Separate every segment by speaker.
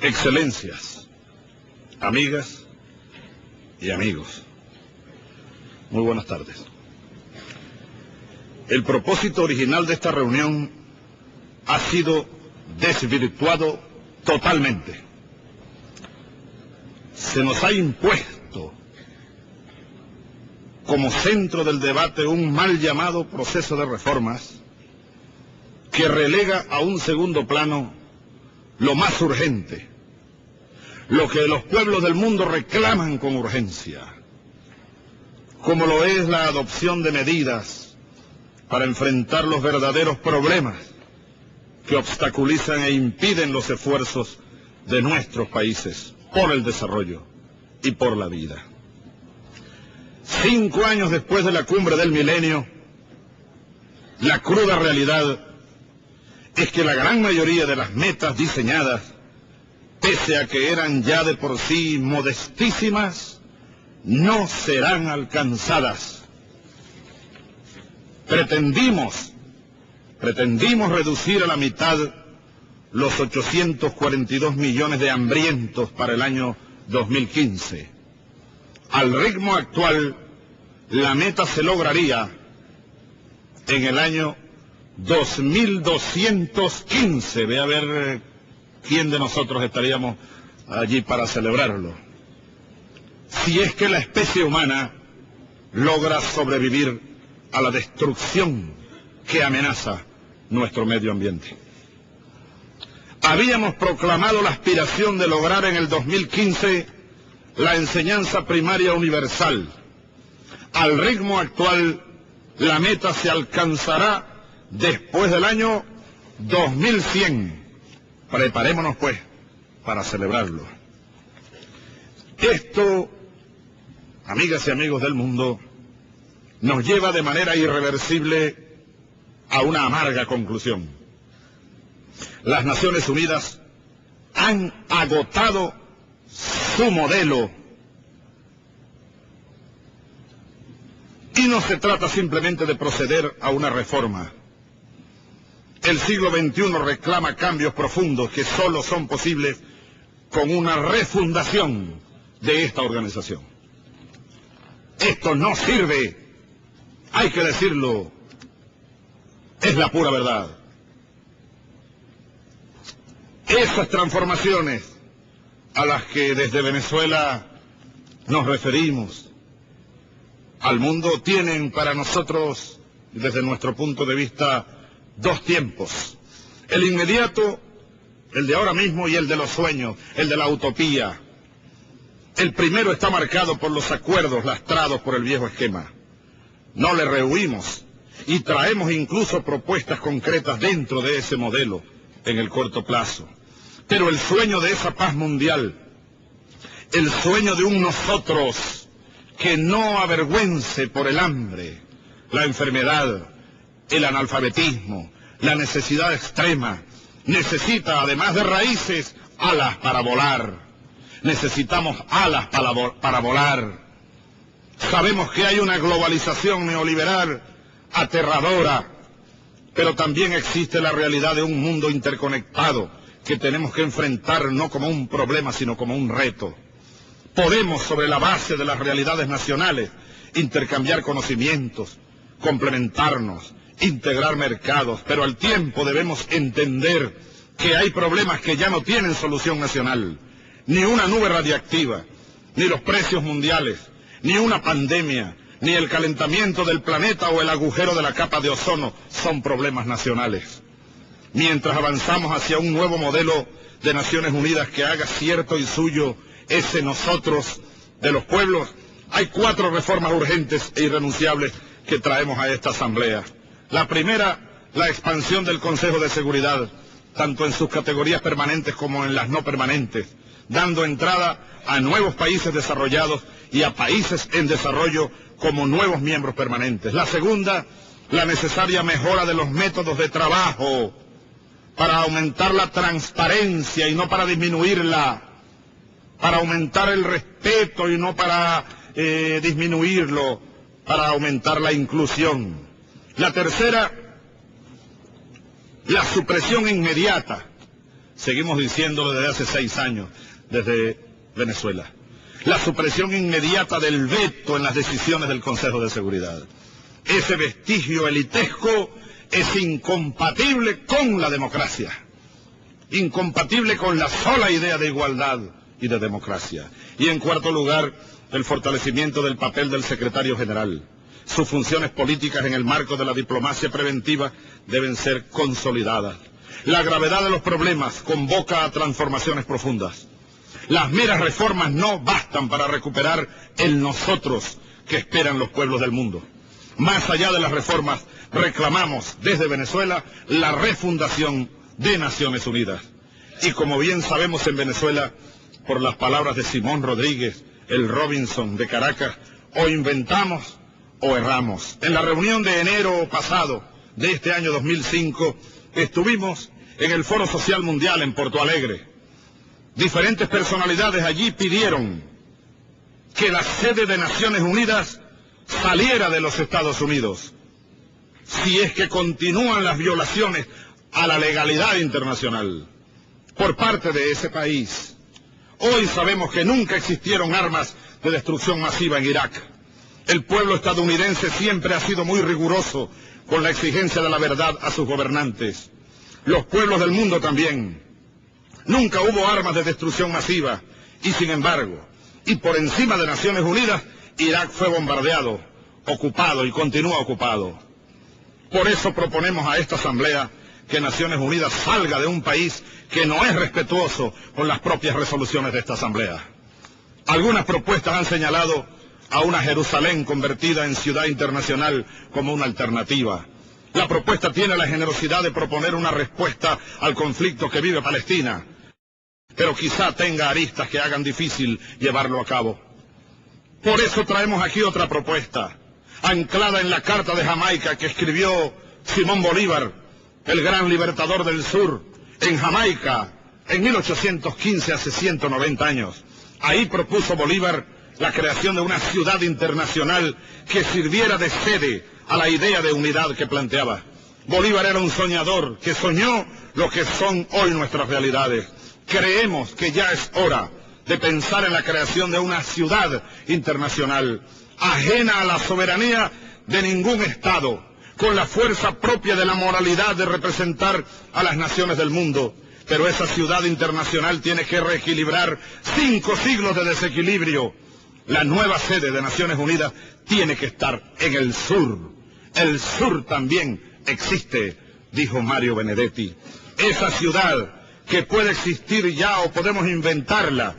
Speaker 1: Excelencias, amigas y amigos, muy buenas tardes. El propósito original de esta reunión ha sido desvirtuado totalmente. Se nos ha impuesto como centro del debate un mal llamado proceso de reformas que relega a un segundo plano lo más urgente, lo que los pueblos del mundo reclaman con urgencia, como lo es la adopción de medidas para enfrentar los verdaderos problemas que obstaculizan e impiden los esfuerzos de nuestros países por el desarrollo y por la vida. 5 años después de la cumbre del milenio, la cruda realidad es que la gran mayoría de las metas diseñadas, pese a que eran ya de por sí modestísimas, no serán alcanzadas. Pretendimos reducir a la mitad los 842 millones de hambrientos para el año 2015. Al ritmo actual, la meta se lograría en el año 2215. Ve a ver quién de nosotros estaríamos allí para celebrarlo. Si es que la especie humana logra sobrevivir a la destrucción que amenaza nuestro medio ambiente. Habíamos proclamado la aspiración de lograr en el 2015 la enseñanza primaria universal. Al ritmo actual, la meta se alcanzará después del año 2100. Preparémonos, pues, para celebrarlo. Esto, amigas y amigos del mundo, nos lleva de manera irreversible a una amarga conclusión. Las Naciones Unidas han agotado su modelo. Y no se trata simplemente de proceder a una reforma. El siglo XXI reclama cambios profundos que solo son posibles con una refundación de esta organización. Esto no sirve, hay que decirlo, es la pura verdad. Esas transformaciones a las que desde Venezuela nos referimos al mundo tienen para nosotros, desde nuestro punto de vista, 2 tiempos. El inmediato, el de ahora mismo, y el de los sueños, el de la utopía. El primero está marcado por los acuerdos lastrados por el viejo esquema. No le rehuimos y traemos incluso propuestas concretas dentro de ese modelo en el corto plazo. Pero el sueño de esa paz mundial, el sueño de un nosotros que no avergüence por el hambre, la enfermedad, el analfabetismo, la necesidad extrema, necesita, además de raíces, alas para volar. Necesitamos alas para volar. Sabemos que hay una globalización neoliberal aterradora, pero también existe la realidad de un mundo interconectado que tenemos que enfrentar no como un problema, sino como un reto. Podemos, sobre la base de las realidades nacionales, intercambiar conocimientos, complementarnos, integrar mercados, pero al tiempo debemos entender que hay problemas que ya no tienen solución nacional. Ni una nube radiactiva, ni los precios mundiales, ni una pandemia, ni el calentamiento del planeta o el agujero de la capa de ozono son problemas nacionales. Mientras avanzamos hacia un nuevo modelo de Naciones Unidas que haga cierto y suyo ese nosotros de los pueblos, hay 4 reformas urgentes e irrenunciables que traemos a esta asamblea. La primera, la expansión del Consejo de Seguridad, tanto en sus categorías permanentes como en las no permanentes, dando entrada a nuevos países desarrollados y a países en desarrollo como nuevos miembros permanentes. La segunda, la necesaria mejora de los métodos de trabajo para aumentar la transparencia y no para disminuirla, para aumentar el respeto y no para disminuirlo, para aumentar la inclusión. La tercera, la supresión inmediata Seguimos diciéndolo desde hace 6 años, desde Venezuela. La supresión inmediata del veto en las decisiones del Consejo de Seguridad. Ese vestigio elitesco es incompatible con la democracia, incompatible con la sola idea de igualdad y de democracia. Y en cuarto lugar, el fortalecimiento del papel del secretario general. Sus funciones políticas en el marco de la diplomacia preventiva deben ser consolidadas. La gravedad de los problemas convoca a transformaciones profundas. Las meras reformas no bastan para recuperar el nosotros que esperan los pueblos del mundo. Más allá de las reformas, reclamamos desde Venezuela la refundación de Naciones Unidas. Y como bien sabemos en Venezuela, por las palabras de Simón Rodríguez, el Robinson de Caracas, o inventamos o erramos. En la reunión de enero pasado de este año 2005, estuvimos en el Foro Social Mundial en Porto Alegre. Diferentes personalidades allí pidieron que la sede de Naciones Unidas saliera de los Estados Unidos, si es que continúan las violaciones a la legalidad internacional por parte de ese país. Hoy sabemos que nunca existieron armas de destrucción masiva en Irak. El pueblo estadounidense siempre ha sido muy riguroso con la exigencia de la verdad a sus gobernantes. Los pueblos del mundo también. Nunca hubo armas de destrucción masiva y sin embargo, y por encima de Naciones Unidas, Irak fue bombardeado, ocupado y continúa ocupado. Por eso proponemos a esta Asamblea que Naciones Unidas salga de un país que no es respetuoso con las propias resoluciones de esta Asamblea. Algunas propuestas han señalado a una Jerusalén convertida en ciudad internacional como una alternativa. La propuesta tiene la generosidad de proponer una respuesta al conflicto que vive Palestina, pero quizá tenga aristas que hagan difícil llevarlo a cabo. Por eso traemos aquí otra propuesta, anclada en la Carta de Jamaica que escribió Simón Bolívar, el gran libertador del sur, en Jamaica, en 1815, hace 190 años. Ahí propuso Bolívar la creación de una ciudad internacional que sirviera de sede a la idea de unidad que planteaba. Bolívar era un soñador que soñó lo que son hoy nuestras realidades. Creemos que ya es hora de pensar en la creación de una ciudad internacional, ajena a la soberanía de ningún Estado, con la fuerza propia de la moralidad de representar a las naciones del mundo. Pero esa ciudad internacional tiene que reequilibrar 5 siglos de desequilibrio. La nueva sede de Naciones Unidas tiene que estar en el sur. El sur también existe, dijo Mario Benedetti. Esa ciudad que puede existir ya o podemos inventarla,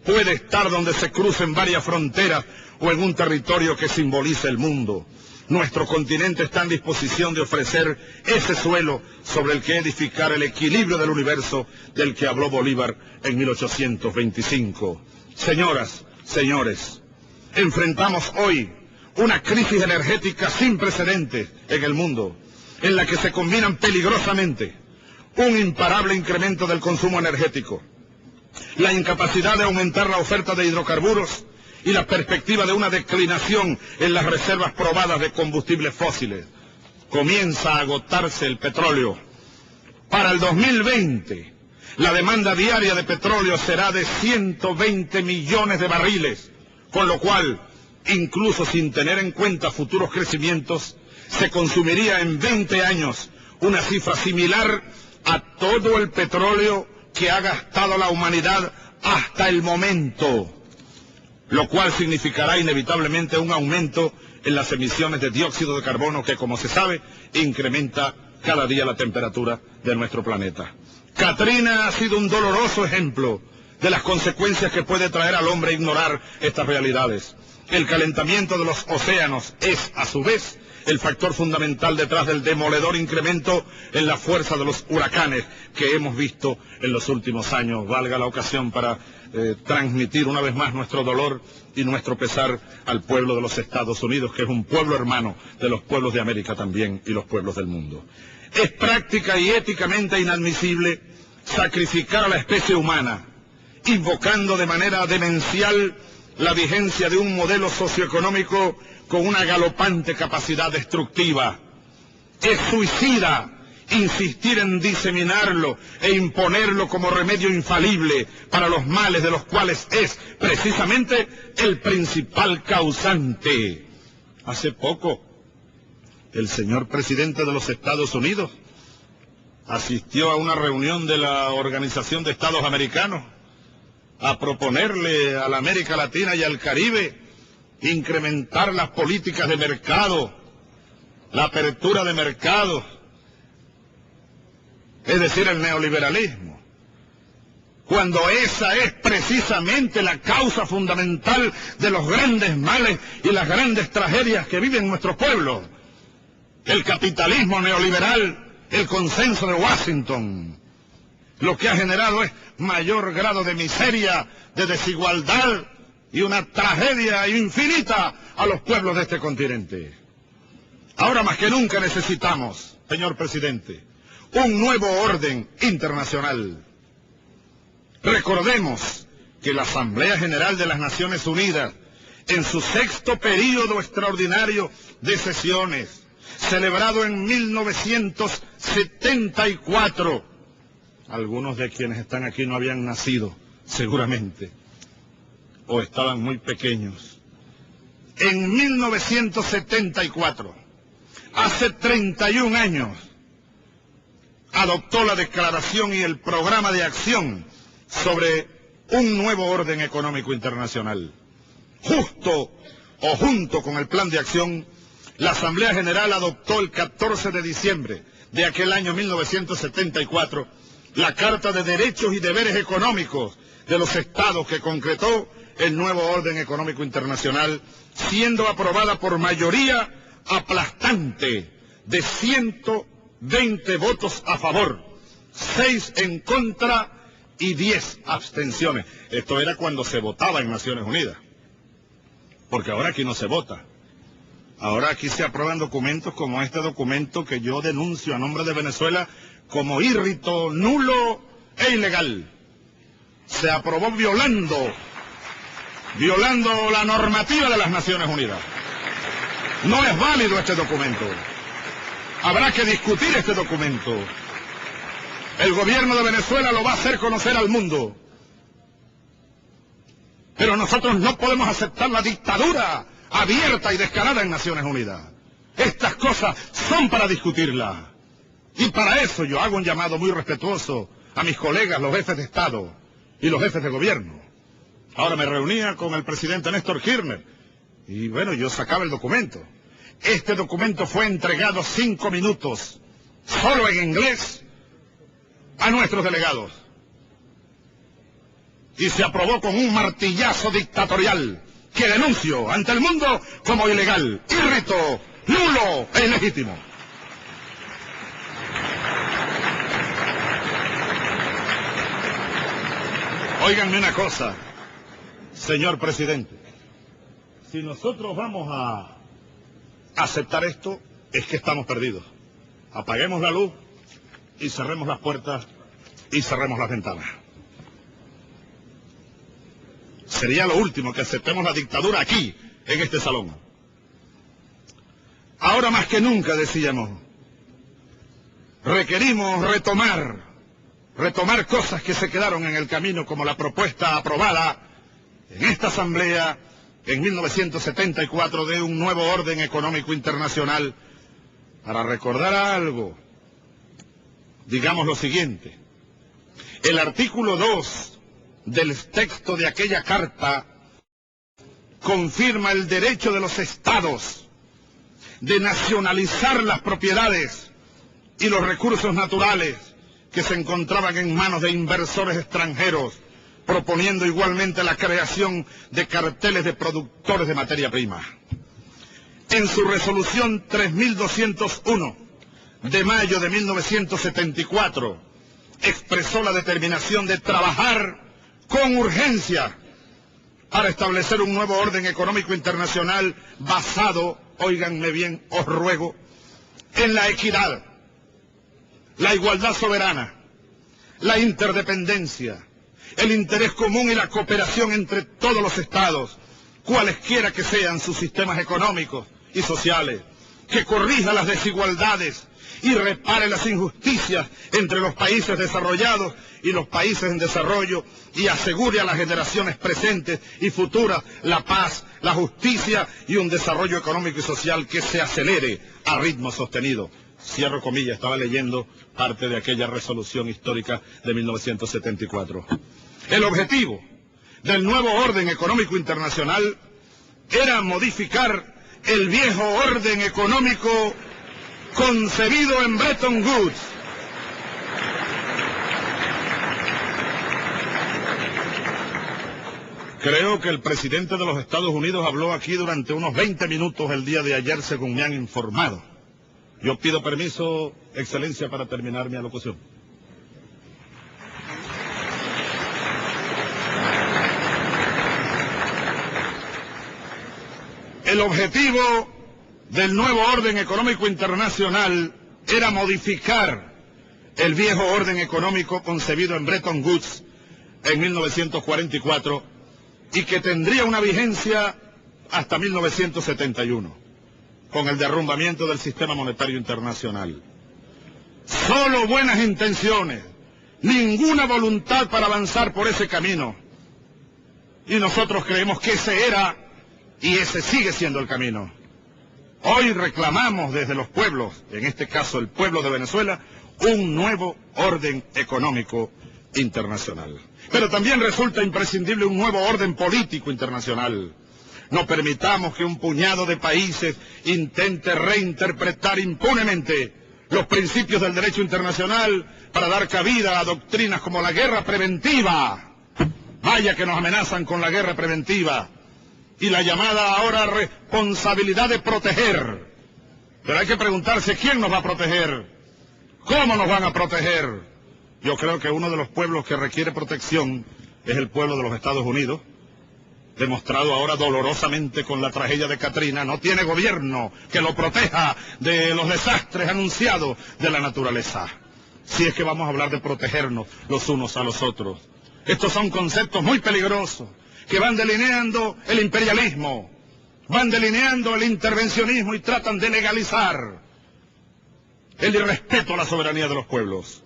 Speaker 1: puede estar donde se crucen varias fronteras o en un territorio que simbolice el mundo. Nuestro continente está en disposición de ofrecer ese suelo sobre el que edificar el equilibrio del universo del que habló Bolívar en 1825. Señoras, señores, enfrentamos hoy una crisis energética sin precedentes en el mundo, en la que se combinan peligrosamente un imparable incremento del consumo energético, la incapacidad de aumentar la oferta de hidrocarburos y la perspectiva de una declinación en las reservas probadas de combustibles fósiles. Comienza a agotarse el petróleo. Para el 2020, la demanda diaria de petróleo será de 120 millones de barriles, con lo cual, incluso sin tener en cuenta futuros crecimientos, se consumiría en 20 años una cifra similar a todo el petróleo que ha gastado la humanidad hasta el momento, lo cual significará inevitablemente un aumento en las emisiones de dióxido de carbono que, como se sabe, incrementa cada día la temperatura de nuestro planeta. Katrina ha sido un doloroso ejemplo de las consecuencias que puede traer al hombre ignorar estas realidades. El calentamiento de los océanos es, a su vez, el factor fundamental detrás del demoledor incremento en la fuerza de los huracanes que hemos visto en los últimos años. Valga la ocasión para transmitir una vez más nuestro dolor y nuestro pesar al pueblo de los Estados Unidos, que es un pueblo hermano de los pueblos de América también y los pueblos del mundo. Es práctica y éticamente inadmisible sacrificar a la especie humana, invocando de manera demencial la vigencia de un modelo socioeconómico con una galopante capacidad destructiva. Es suicida insistir en diseminarlo e imponerlo como remedio infalible para los males de los cuales es precisamente el principal causante. Hace poco, el señor presidente de los Estados Unidos asistió a una reunión de la Organización de Estados Americanos a proponerle a la América Latina y al Caribe incrementar las políticas de mercado, la apertura de mercados, es decir, el neoliberalismo, cuando esa es precisamente la causa fundamental de los grandes males y las grandes tragedias que viven nuestros pueblos. El capitalismo neoliberal, el consenso de Washington, lo que ha generado es mayor grado de miseria, de desigualdad y una tragedia infinita a los pueblos de este continente. Ahora más que nunca necesitamos, señor presidente, un nuevo orden internacional. Recordemos que la Asamblea General de las Naciones Unidas, en su 6º período extraordinario de sesiones, celebrado en 1974, algunos de quienes están aquí no habían nacido, seguramente, o estaban muy pequeños. En 1974, hace 31 años, adoptó la declaración y el programa de acción sobre un nuevo orden económico internacional. Justo o junto con el plan de acción, la Asamblea General adoptó el 14 de diciembre de aquel año 1974 la Carta de Derechos y Deberes Económicos de los Estados que concretó el nuevo orden económico internacional, siendo aprobada por mayoría aplastante de 120 votos a favor, 6 en contra y 10 abstenciones. Esto era cuando se votaba en Naciones Unidas, porque ahora aquí no se vota. Ahora aquí se aprueban documentos como este documento que yo denuncio a nombre de Venezuela como írrito, nulo e ilegal. Se aprobó violando la normativa de las Naciones Unidas. No es válido este documento. Habrá que discutir este documento. El gobierno de Venezuela lo va a hacer conocer al mundo. Pero nosotros no podemos aceptar la dictadura abierta y descarada en Naciones Unidas. Estas cosas son para discutirlas. Y para eso yo hago un llamado muy respetuoso a mis colegas, los jefes de Estado y los jefes de gobierno. Ahora me reunía con el presidente Néstor Kirchner y bueno, yo sacaba el documento. Este documento fue entregado 5 minutos, solo en inglés, a nuestros delegados. Y se aprobó con un martillazo dictatorial que denuncio ante el mundo como ilegal, írrito, nulo e ilegítimo. Óiganme una cosa, señor presidente. Si nosotros vamos a aceptar esto, es que estamos perdidos. Apaguemos la luz y cerremos las puertas y cerremos las ventanas. Sería lo último que aceptemos la dictadura aquí, en este salón. Ahora más que nunca, decíamos, requerimos retomar cosas que se quedaron en el camino, como la propuesta aprobada en esta asamblea en 1974 de un nuevo orden económico internacional. Para recordar algo, digamos lo siguiente: el artículo 2 del texto de aquella carta confirma el derecho de los estados de nacionalizar las propiedades y los recursos naturales que se encontraban en manos de inversores extranjeros, proponiendo igualmente la creación de carteles de productores de materia prima. En su resolución 3201 de mayo de 1974, expresó la determinación de trabajar con urgencia para establecer un nuevo orden económico internacional basado, óiganme bien, os ruego, en la equidad, la igualdad soberana, la interdependencia, el interés común y la cooperación entre todos los estados, cualesquiera que sean sus sistemas económicos y sociales, que corrija las desigualdades y repare las injusticias entre los países desarrollados y los países en desarrollo y asegure a las generaciones presentes y futuras la paz, la justicia y un desarrollo económico y social que se acelere a ritmo sostenido. Cierro comillas, estaba leyendo parte de aquella resolución histórica de 1974. El objetivo del nuevo orden económico internacional era modificar el viejo orden económico concebido en Bretton Woods. Creo que el presidente de los Estados Unidos habló aquí durante unos 20 minutos el día de ayer, según me han informado. Yo pido permiso, Excelencia, para terminar mi alocución. El objetivo del nuevo orden económico internacional era modificar el viejo orden económico concebido en Bretton Woods en 1944 y que tendría una vigencia hasta 1971, con el derrumbamiento del sistema monetario internacional. Solo buenas intenciones, ninguna voluntad para avanzar por ese camino. Y nosotros creemos que ese era y ese sigue siendo el camino. Hoy reclamamos desde los pueblos, en este caso el pueblo de Venezuela, un nuevo orden económico internacional. Pero también resulta imprescindible un nuevo orden político internacional. No permitamos que un puñado de países intente reinterpretar impunemente los principios del derecho internacional para dar cabida a doctrinas como la guerra preventiva. Vaya que nos amenazan con la guerra preventiva y la llamada ahora responsabilidad de proteger. Pero hay que preguntarse quién nos va a proteger, cómo nos van a proteger. Yo creo que uno de los pueblos que requiere protección es el pueblo de los Estados Unidos, demostrado ahora dolorosamente con la tragedia de Katrina. No tiene gobierno que lo proteja de los desastres anunciados de la naturaleza. Si es que vamos a hablar de protegernos los unos a los otros. Estos son conceptos muy peligrosos que van delineando el imperialismo, van delineando el intervencionismo y tratan de legalizar el irrespeto a la soberanía de los pueblos.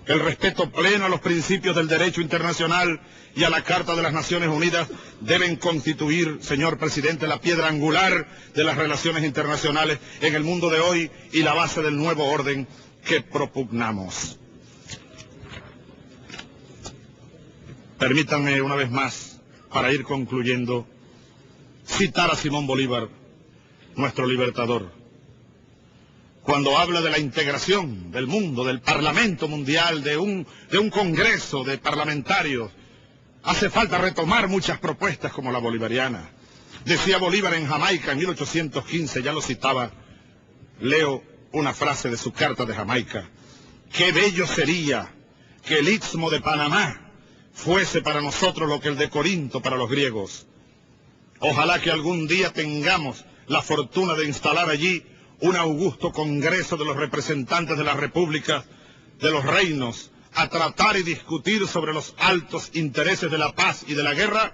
Speaker 1: El respeto pleno a los principios del derecho internacional y a la Carta de las Naciones Unidas deben constituir, señor presidente, la piedra angular de las relaciones internacionales en el mundo de hoy y la base del nuevo orden que propugnamos. Permítanme una vez más, para ir concluyendo, citar a Simón Bolívar, nuestro libertador. Cuando habla de la integración del mundo, del Parlamento Mundial, de un congreso de parlamentarios, hace falta retomar muchas propuestas como la bolivariana. Decía Bolívar en Jamaica en 1815, ya lo citaba, leo una frase de su carta de Jamaica: qué bello sería que el Istmo de Panamá fuese para nosotros lo que el de Corinto para los griegos. Ojalá que algún día tengamos la fortuna de instalar allí un augusto congreso de los representantes de las repúblicas, de los reinos, a tratar y discutir sobre los altos intereses de la paz y de la guerra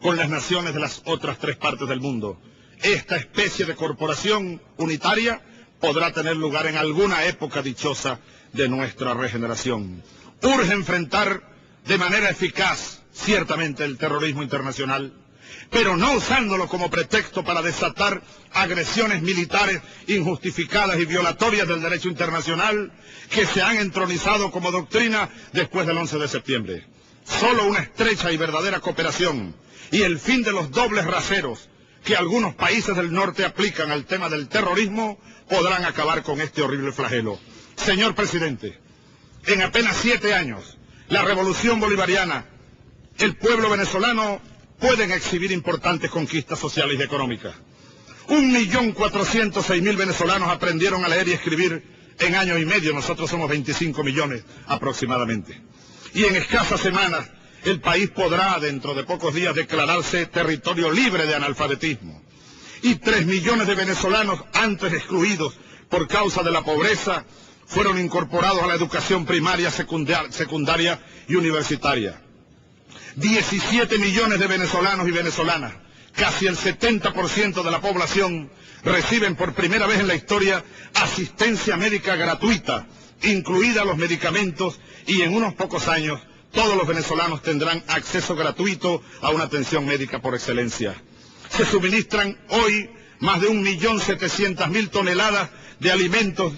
Speaker 1: con las naciones de las otras tres partes del mundo. Esta especie de corporación unitaria podrá tener lugar en alguna época dichosa de nuestra regeneración. Urge enfrentar de manera eficaz, ciertamente, el terrorismo internacional, pero no usándolo como pretexto para desatar agresiones militares injustificadas y violatorias del derecho internacional que se han entronizado como doctrina después del 11 de septiembre. Solo una estrecha y verdadera cooperación y el fin de los dobles raseros que algunos países del norte aplican al tema del terrorismo podrán acabar con este horrible flagelo. Señor presidente, en apenas 7 años, la revolución bolivariana, el pueblo venezolano pueden exhibir importantes conquistas sociales y económicas. 1.406.000 venezolanos aprendieron a leer y escribir en año y medio. Nosotros somos 25 millones aproximadamente. Y en escasas semanas el país podrá, dentro de pocos días, declararse territorio libre de analfabetismo. Y 3 millones de venezolanos antes excluidos por causa de la pobreza fueron incorporados a la educación primaria, secundaria y universitaria. 17 millones de venezolanos y venezolanas, casi el 70% de la población, reciben por primera vez en la historia asistencia médica gratuita, incluida los medicamentos, y en unos pocos años todos los venezolanos tendrán acceso gratuito a una atención médica por excelencia. Se suministran hoy más de 1.700.000 toneladas de alimentos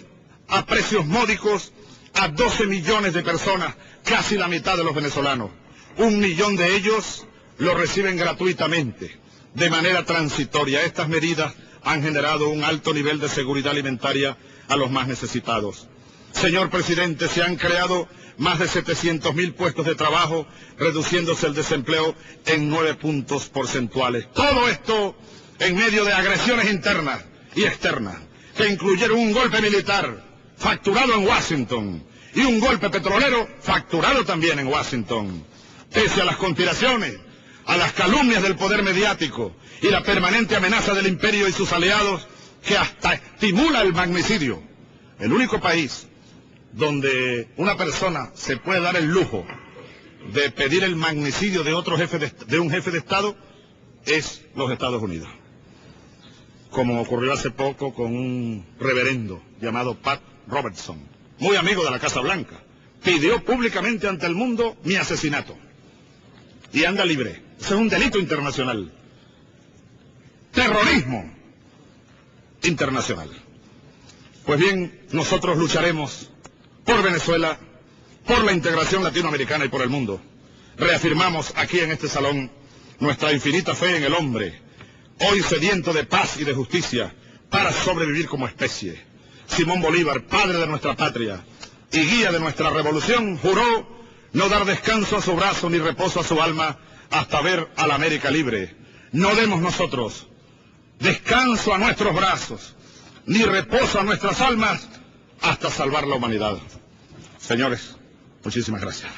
Speaker 1: a precios módicos a 12 millones de personas, casi la mitad de los venezolanos. 1 millón de ellos lo reciben gratuitamente, de manera transitoria. Estas medidas han generado un alto nivel de seguridad alimentaria a los más necesitados. Señor presidente, se han creado más de 700.000 puestos de trabajo, reduciéndose el desempleo en 9 puntos porcentuales. Todo esto en medio de agresiones internas y externas, que incluyeron un golpe militar facturado en Washington y un golpe petrolero facturado también en Washington. Pese a las conspiraciones, a las calumnias del poder mediático y la permanente amenaza del imperio y sus aliados, que hasta estimula el magnicidio, el único país donde una persona se puede dar el lujo de pedir el magnicidio de un jefe de Estado es los Estados Unidos. Como ocurrió hace poco con un reverendo llamado Pat Robertson, muy amigo de la Casa Blanca, pidió públicamente ante el mundo mi asesinato. Y anda libre. Eso es un delito internacional. Terrorismo internacional. Pues bien, nosotros lucharemos por Venezuela, por la integración latinoamericana y por el mundo. Reafirmamos aquí en este salón nuestra infinita fe en el hombre, hoy sediento de paz y de justicia, para sobrevivir como especie. Simón Bolívar, padre de nuestra patria y guía de nuestra revolución, juró no dar descanso a su brazo ni reposo a su alma hasta ver a la América libre. No demos nosotros descanso a nuestros brazos, ni reposo a nuestras almas, hasta salvar la humanidad. Señores, muchísimas gracias.